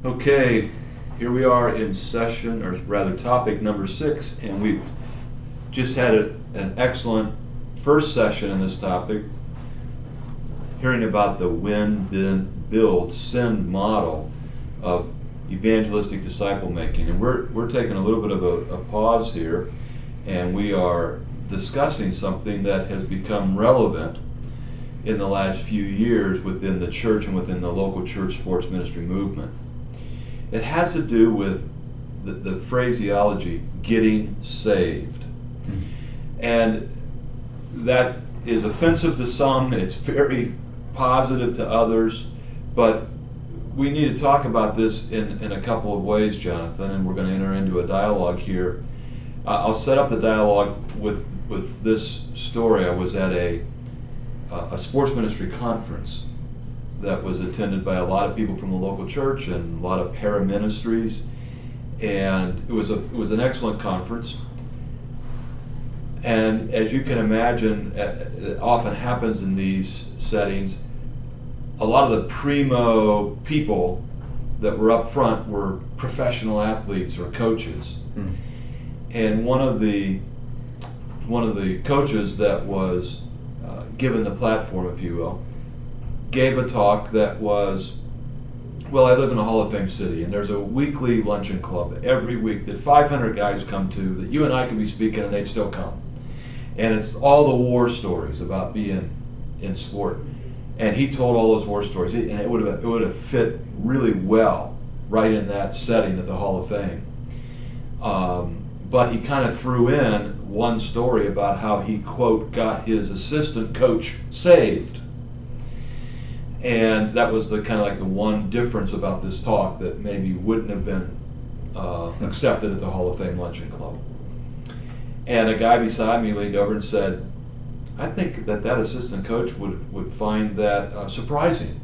Okay, here we are in session, or rather topic number 6, and we've just had an excellent first session in this topic, hearing about the win, then build, send model of evangelistic disciple making. And we're taking a little bit of a pause here, and we are discussing something that has become relevant in the last few years within the church and within the local church sports ministry movement. It has to do with the phraseology, getting saved. And that is offensive to some, it's very positive to others, but we need to talk about this in a couple of ways, Jonathan, and we're going to enter into a dialogue here. I'll set up the dialogue with this story. I was at a sports ministry conference that was attended by a lot of people from the local church and a lot of para-ministries, and it was an excellent conference. And as you can imagine, it often happens in these settings, a lot of the primo people that were up front were professional athletes or coaches. And one of the coaches that was given the platform, if you will, gave a talk that was, well, I live in a Hall of Fame city, and there's a weekly luncheon club every week that 500 guys come to, that you and I could be speaking and they'd still come. And it's all the war stories about being in sport. And he told all those war stories, and it would have fit really well right in that setting at the Hall of Fame. But he kind of threw in one story about how he, quote, got his assistant coach saved. And that was the kind of like the one difference about this talk that maybe wouldn't have been accepted at the Hall of Fame Luncheon Club. And a guy beside me leaned over and said, I think that assistant coach would find that surprising.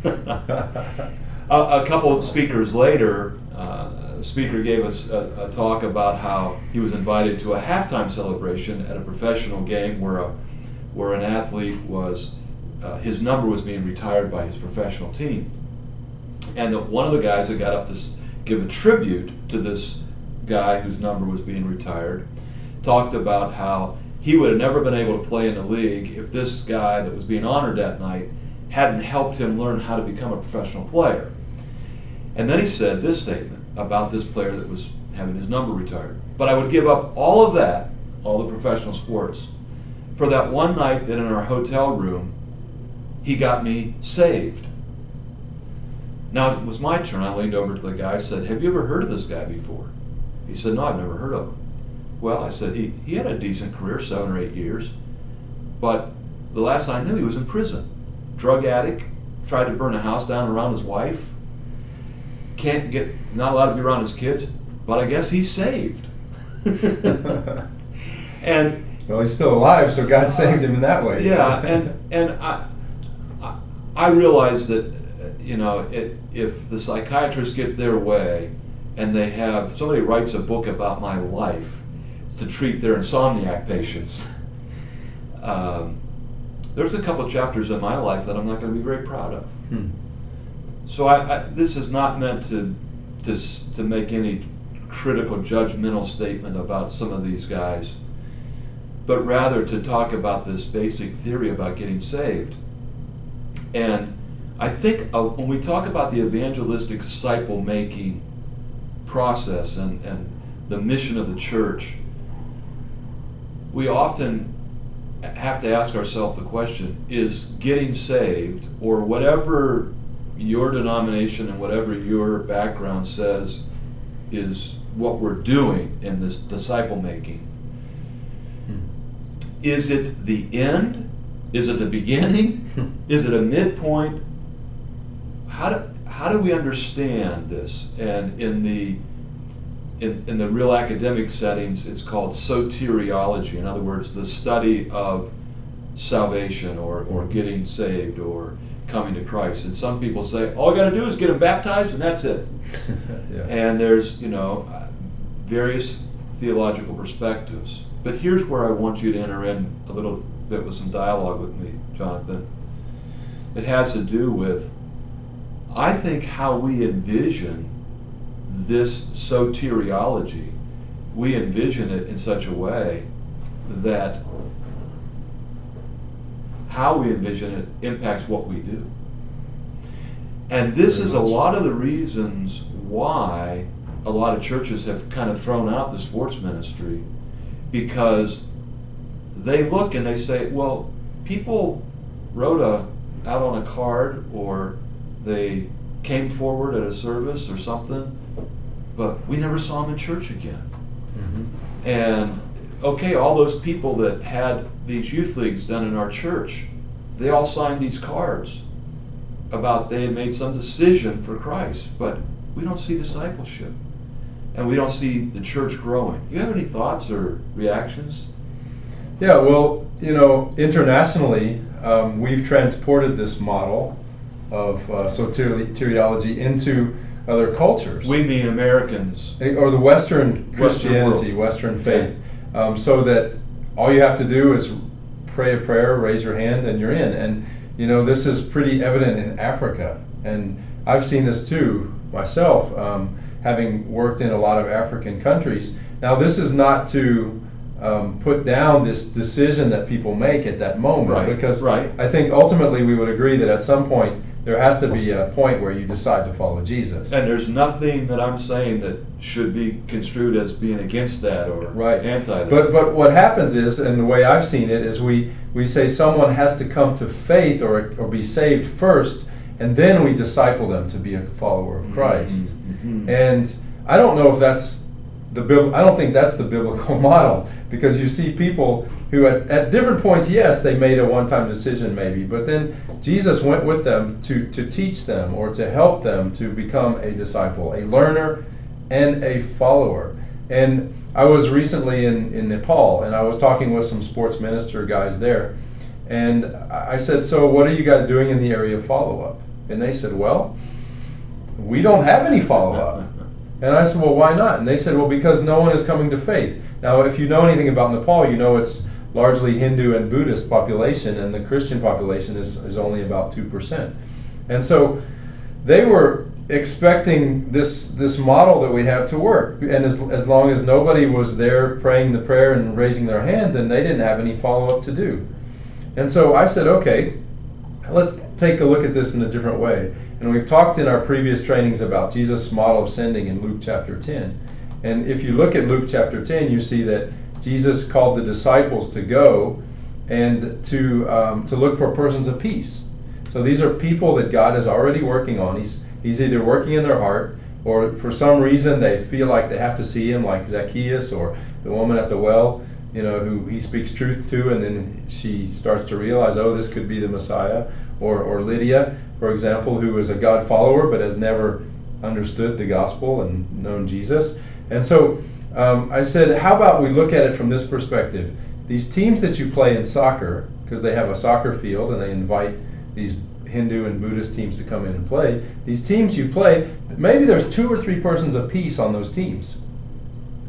A couple of speakers later, a speaker gave us a talk about how he was invited to a halftime celebration at a professional game where an athlete was his number was being retired by his professional team. And one of the guys that got up to give a tribute to this guy whose number was being retired talked about how he would have never been able to play in the league if this guy that was being honored that night hadn't helped him learn how to become a professional player. And then he said this statement about this player that was having his number retired. But I would give up all of that, all the professional sports, for that one night that in our hotel room he got me saved. Now it was my turn. I leaned over to the guy and said, have you ever heard of this guy before? He said, no, I've never heard of him. Well, I said, he had a decent career, 7 or 8 years, but the last I knew he was in prison. Drug addict, tried to burn a house down around his wife, not allowed to be around his kids, but I guess he's saved. And well, he's still alive, so God saved him in that way. Yeah, and I realize that, if the psychiatrists get their way and they have, somebody writes a book about my life to treat their insomniac patients, there's a couple chapters in my life that I'm not going to be very proud of. So this is not meant to make any critical, judgmental statement about some of these guys, but rather to talk about this basic theory about getting saved. And I think when we talk about the evangelistic disciple-making process and the mission of the church, we often have to ask ourselves the question, is getting saved, or whatever your denomination and whatever your background says is what we're doing in this disciple-making, is it the end? Is it the beginning? Is it a midpoint? How do we understand this? And in the real academic settings, it's called soteriology. In other words, the study of salvation or getting saved or coming to Christ. And some people say, all I got to do is get them baptized and that's it. Yeah. And there's, various theological perspectives. But here's where I want you to enter in a little bit with some dialogue with me, Jonathan. It has to do with I think how we envision this soteriology, we envision it in such a way that how we envision it impacts what we do. And this is a lot of the reasons why a lot of churches have kind of thrown out the sports ministry, because they look and they say, well, people wrote out on a card, or they came forward at a service or something, but we never saw them in church again. Mm-hmm. And okay, all those people that had these youth leagues done in our church, they all signed these cards about they had made some decision for Christ, but we don't see discipleship, and we don't see the church growing. You have any thoughts or reactions? Yeah, well, internationally, we've transported this model of soteriology into other cultures. We mean Americans. Or the Western Christianity, Western faith. So that all you have to do is pray a prayer, raise your hand, and you're in. And, this is pretty evident in Africa. And I've seen this too myself, having worked in a lot of African countries. Now, this is not to put down this decision that people make at that moment, right, because right. I think ultimately we would agree that at some point there has to be a point where you decide to follow Jesus. And there's nothing that I'm saying that should be construed as being against that or anti that. But what happens is, and the way I've seen it, is we say someone has to come to faith or be saved first, and then we disciple them to be a follower of Christ. Mm-hmm. And I don't know if that's I don't think that's the biblical model, because you see people who at different points, yes, they made a one-time decision maybe, but then Jesus went with them to teach them or to help them to become a disciple, a learner and a follower. And I was recently in Nepal, and I was talking with some sports minister guys there, and I said, so what are you guys doing in the area of follow-up? And they said, well, we don't have any follow-up. And I said, well, why not? And they said, well, because no one is coming to faith. Now, if you know anything about Nepal, it's largely Hindu and Buddhist population, and the Christian population is only about 2%. And so they were expecting this model that we have to work. And as long as nobody was there praying the prayer and raising their hand, then they didn't have any follow-up to do. And so I said, okay, let's take a look at this in a different way. And we've talked in our previous trainings about Jesus' model of sending in Luke chapter 10. And if you look at Luke chapter 10, you see that Jesus called the disciples to go and to look for persons of peace. So these are people that God is already working on. He's either working in their heart, or for some reason they feel like they have to see him, like Zacchaeus or the woman at the well, who he speaks truth to, and then she starts to realize, oh, this could be the Messiah. Or Lydia, for example, who is a God follower but has never understood the gospel and known Jesus. And so I said, how about we look at it from this perspective? These teams that you play in soccer, because they have a soccer field and they invite these Hindu and Buddhist teams to come in and play, these teams you play, maybe there's 2 or 3 persons of peace on those teams.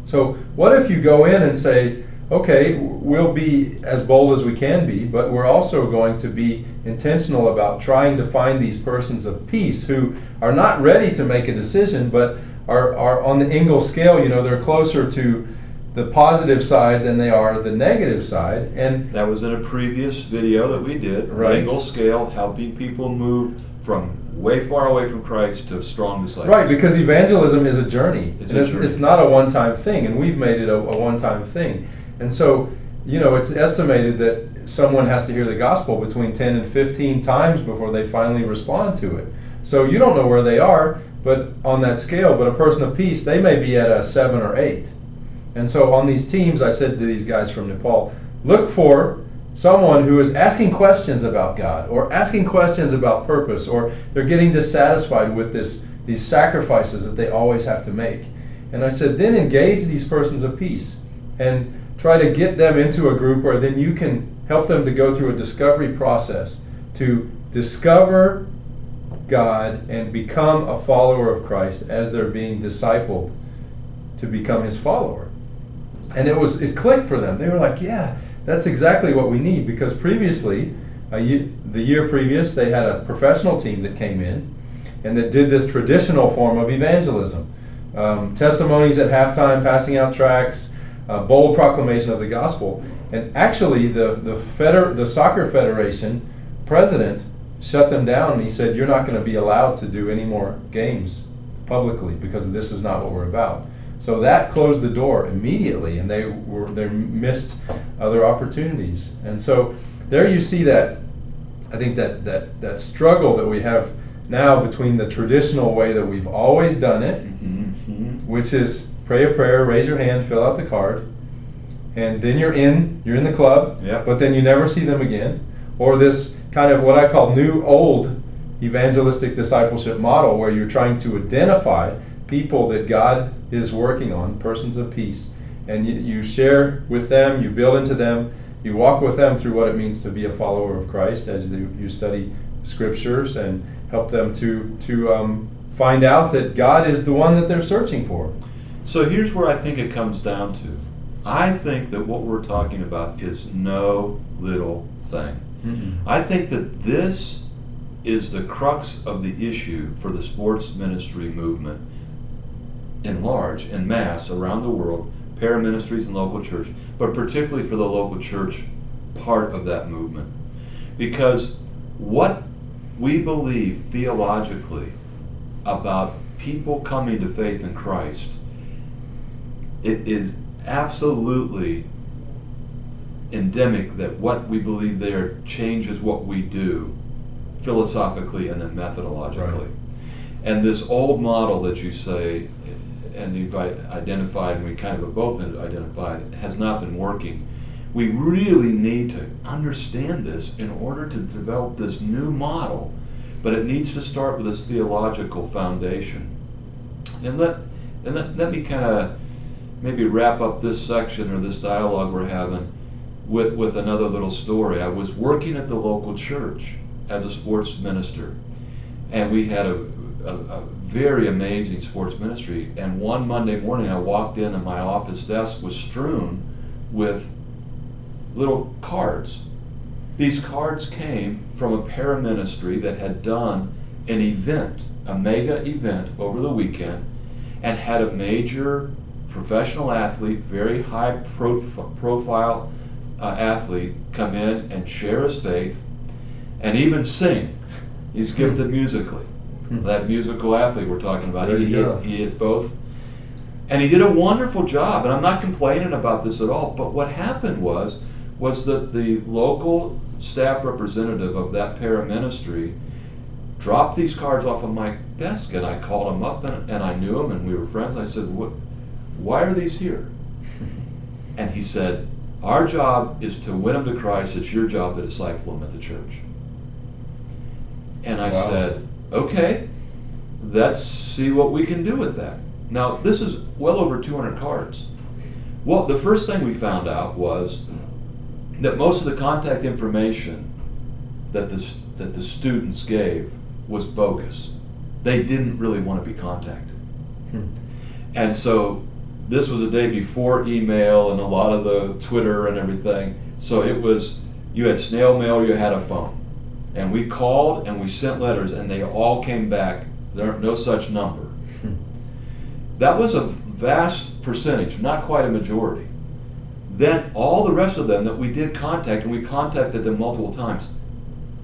So what if you go in and say, okay, we'll be as bold as we can be, but we're also going to be intentional about trying to find these persons of peace who are not ready to make a decision, but are on the Engel scale. They're closer to the positive side than they are the negative side. And that was in a previous video that we did, right. Engel scale, helping people move from way far away from Christ to strong disciples. Right, because evangelism is a journey. It's not a one-time thing, and we've made it a one-time thing. And so, it's estimated that someone has to hear the gospel between 10 and 15 times before they finally respond to it. So you don't know where they are, but on that scale, but a person of peace, they may be at a 7 or 8. And so on these teams, I said to these guys from Nepal, look for someone who is asking questions about God, or asking questions about purpose, or they're getting dissatisfied with these sacrifices that they always have to make. And I said, then engage these persons of peace and try to get them into a group where then you can help them to go through a discovery process to discover God and become a follower of Christ as they're being discipled to become his follower. And it clicked for them. They were like, yeah, that's exactly what we need, because previously, the year previous, they had a professional team that came in, and that did this traditional form of evangelism. Testimonies at halftime, passing out tracts, bold proclamation of the gospel. And actually, the soccer federation president shut them down, and he said, "You're not going to be allowed to do any more games publicly because this is not what we're about." So that closed the door immediately, and they missed other opportunities. And so there you see that, I think that struggle that we have now between the traditional way that we've always done it, which is pray a prayer, raise your hand, fill out the card, and then you're in the club, Yep. but then you never see them again. Or this kind of what I call new old evangelistic discipleship model, where you're trying to identify people that God is working on, persons of peace, and you share with them, you build into them, you walk with them through what it means to be a follower of Christ as you study scriptures and help them to find out that God is the one that they're searching for. So here's where I think it comes down to. I think that what we're talking about is no little thing. Mm-hmm. I think that this is the crux of the issue for the sports ministry movement in large, en masse, around the world, paraministries and local church, but particularly for the local church part of that movement. Because what we believe theologically about people coming to faith in Christ, it is absolutely endemic that what we believe there changes what we do philosophically and then methodologically. Right. And this old model that you say, and you've identified, and we kind of have both identified, has not been working. We really need to understand this in order to develop this new model, but it needs to start with this theological foundation. And let me kind of maybe wrap up this section or this dialogue we're having with another little story. I was working at the local church as a sports minister, and we had a very amazing sports ministry. And one Monday morning I walked in and my office desk was strewn with little cards. These cards came from a paraministry that had done an event, a mega event over the weekend, and had a major professional athlete, very high profile athlete, come in and share his faith and even sing. He's gifted musically. That musical athlete we're talking about, There you go. he did both. And he did a wonderful job, and I'm not complaining about this at all, but what happened was that the local staff representative of that paraministry dropped these cards off of my desk, and I called him up, and I knew him, and we were friends. I said, why are these here? And he said, our job is to win them to Christ. It's your job to disciple them at the church. And I said, okay, let's see what we can do with that. Now, this is well over 200 cards. Well, the first thing we found out was that most of the contact information that the students gave was bogus. They didn't really want to be contacted. And so this was a day before email and a lot of the Twitter and everything. So it was, you had snail mail, you had a phone. And we called and we sent letters, and they all came back, there no such number. That was a vast percentage, not quite a majority. Then all the rest of them that we did contact, and we contacted them multiple times,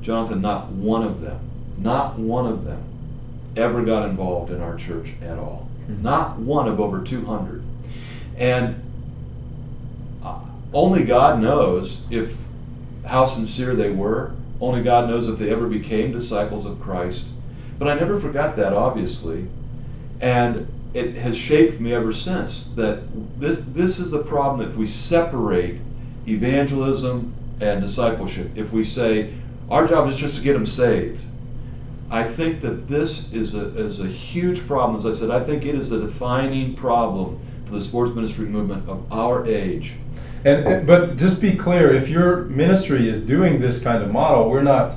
Jonathan, not one of them ever got involved in our church at all. Not one of over 200. And only God knows how sincere they were. Only God knows if they ever became disciples of Christ. But I never forgot that, obviously. And it has shaped me ever since, that this is the problem. If we separate evangelism and discipleship, if we say our job is just to get them saved, I think that this is a huge problem. As I said, I think it is the defining problem for the sports ministry movement of our age. But just be clear, if your ministry is doing this kind of model, we're not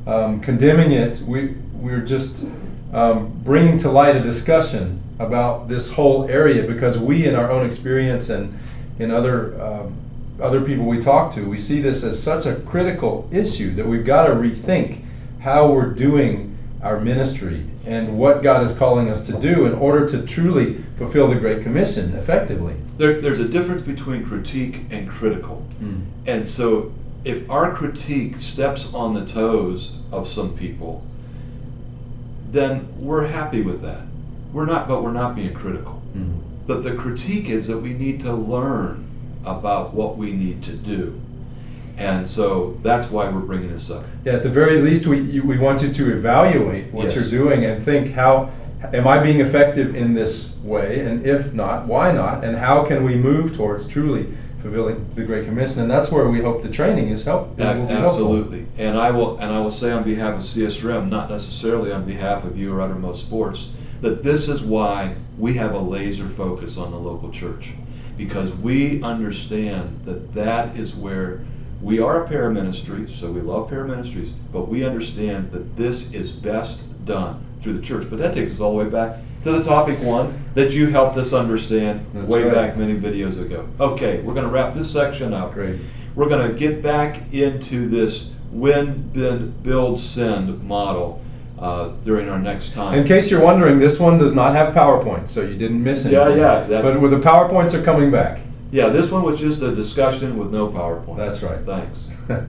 condemning it. We're just bringing to light a discussion about this whole area, because we, in our own experience and in other people we talk to, we see this as such a critical issue that we've got to rethink how we're doing our ministry and what God is calling us to do in order to truly fulfill the Great Commission effectively. There's a difference between critique and critical. And so if our critique steps on the toes of some people, then we're happy with that. We're not being critical. But the critique is that we need to learn about what we need to do. And so that's why we're bringing this up. Yeah, at the very least, we want you to evaluate what Yes. you're doing and think, how am I being effective in this way? And if not, why not? And how can we move towards truly fulfilling the Great Commission? And that's where we hope the training is will be helpful. Absolutely. And I will say on behalf of CSRM, not necessarily on behalf of you or Uttermost Sports, that this is why we have a laser focus on the local church. Because we understand that is where we are a paraministry, so we love paraministries, but we understand that this is best done through the church. But that takes us all the way back to the topic one that you helped us understand back many videos ago. Okay, we're going to wrap this section up. Great. We're going to get back into this win, bid, build, send model during our next time. In case you're wondering, this one does not have PowerPoint, so you didn't miss anything. Yeah. But the PowerPoints are coming back. Yeah, this one was just a discussion with no PowerPoint. That's right. Thanks.